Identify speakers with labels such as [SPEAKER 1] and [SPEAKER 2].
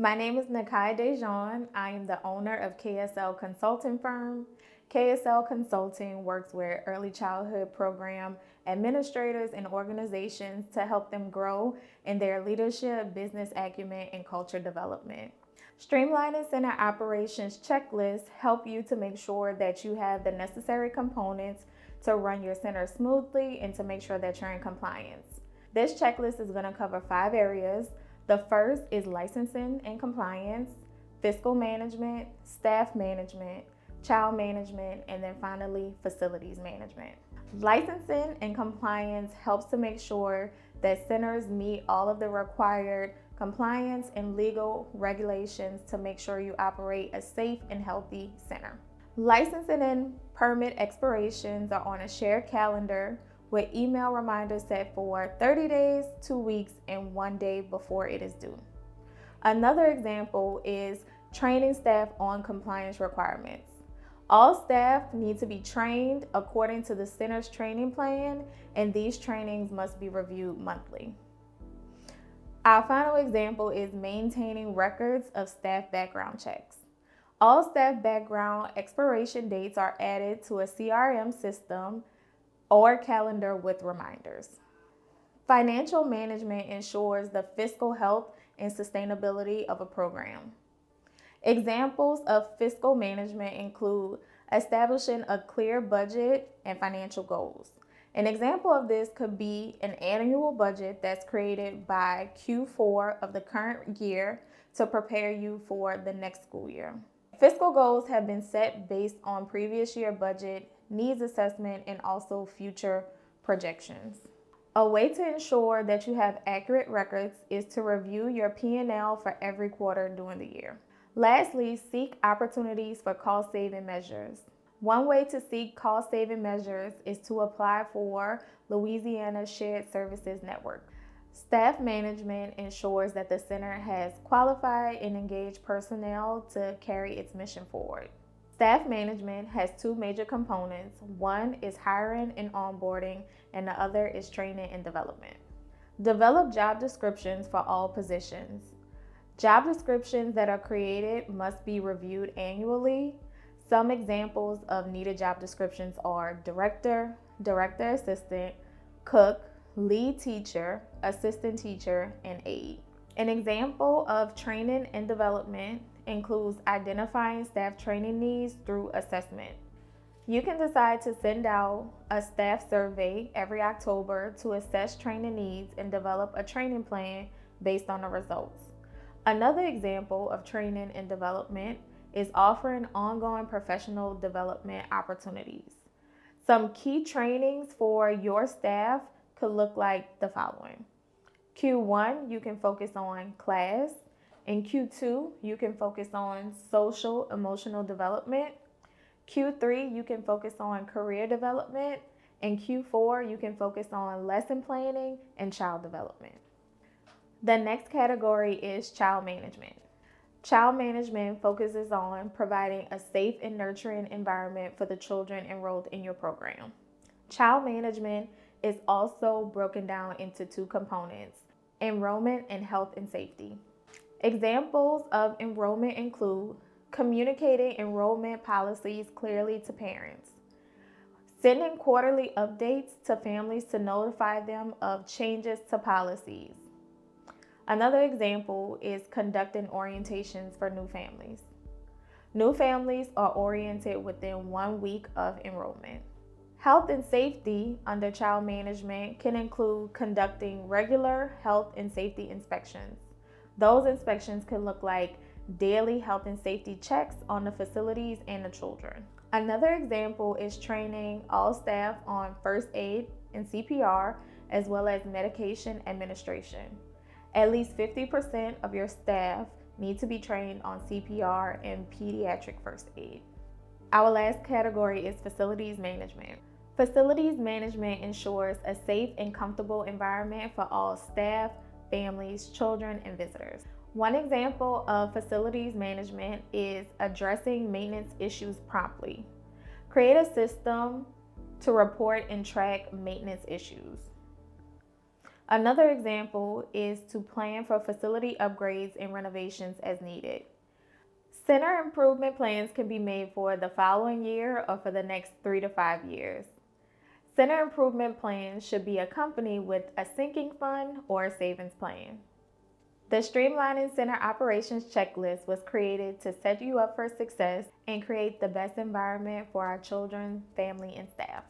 [SPEAKER 1] My name is Nakai Dejan. I am the owner of KSL Consulting Firm. KSL Consulting works with early childhood program administrators and organizations to help them grow in their leadership, business acumen, and culture development. Streamlining center operations checklists help you to make sure that you have the necessary components to run your center smoothly and to make sure that you're in compliance. This checklist is going to cover 5 areas. The first is licensing and compliance, fiscal management, staff management, child management, and then finally facilities management. Licensing and compliance helps to make sure that centers meet all of the required compliance and legal regulations to make sure you operate a safe and healthy center. Licensing and permit expirations are on a shared calendar with email reminders set for 30 days, 2 weeks, and 1 day before it is due. Another example is training staff on compliance requirements. All staff need to be trained according to the center's training plan, and these trainings must be reviewed monthly. Our final example is maintaining records of staff background checks. All staff background expiration dates are added to a CRM system or calendar with reminders. Financial management ensures the fiscal health and sustainability of a program. Examples of fiscal management include establishing a clear budget and financial goals. An example of this could be an annual budget that's created by Q4 of the current year to prepare you for the next school year. Fiscal goals have been set based on previous year budget, needs assessment, and also future projections. A way to ensure that you have accurate records is to review your P&L for every quarter during the year. Lastly, seek opportunities for cost-saving measures. One way to seek cost-saving measures is to apply for Louisiana Shared Services Network. Staff management ensures that the center has qualified and engaged personnel to carry its mission forward. Staff management has 2 major components. One is hiring and onboarding, and the other is training and development. Develop job descriptions for all positions. Job descriptions that are created must be reviewed annually. Some examples of needed job descriptions are director, director assistant, cook, lead teacher, assistant teacher, and aide. An example of training and development includes identifying staff training needs through assessment. You can decide to send out a staff survey every October to assess training needs and develop a training plan based on the results. Another example of training and development is offering ongoing professional development opportunities. Some key trainings for your staff could look like the following. Q1, you can focus on class. In Q2, you can focus on social emotional development. Q3, you can focus on career development. And Q4, you can focus on lesson planning and child development. The next category is child management. Child management focuses on providing a safe and nurturing environment for the children enrolled in your program. Child management is also broken down into 2 components, enrollment and health and safety. Examples of enrollment include communicating enrollment policies clearly to parents, sending quarterly updates to families to notify them of changes to policies. Another example is conducting orientations for new families. New families are oriented within 1 week of enrollment. Health and safety under child management can include conducting regular health and safety inspections. Those inspections can look like daily health and safety checks on the facilities and the children. Another example is training all staff on first aid and CPR, as well as medication administration. At least 50% of your staff need to be trained on CPR and pediatric first aid. Our last category is facilities management. Facilities management ensures a safe and comfortable environment for all staff, families, children, and visitors. One example of facilities management is addressing maintenance issues promptly. Create a system to report and track maintenance issues. Another example is to plan for facility upgrades and renovations as needed. Center improvement plans can be made for the following year or for the next 3 to 5 years. Center improvement plans should be accompanied with a sinking fund or a savings plan. The Streamlining Center Operations Checklist was created to set you up for success and create the best environment for our children, family, and staff.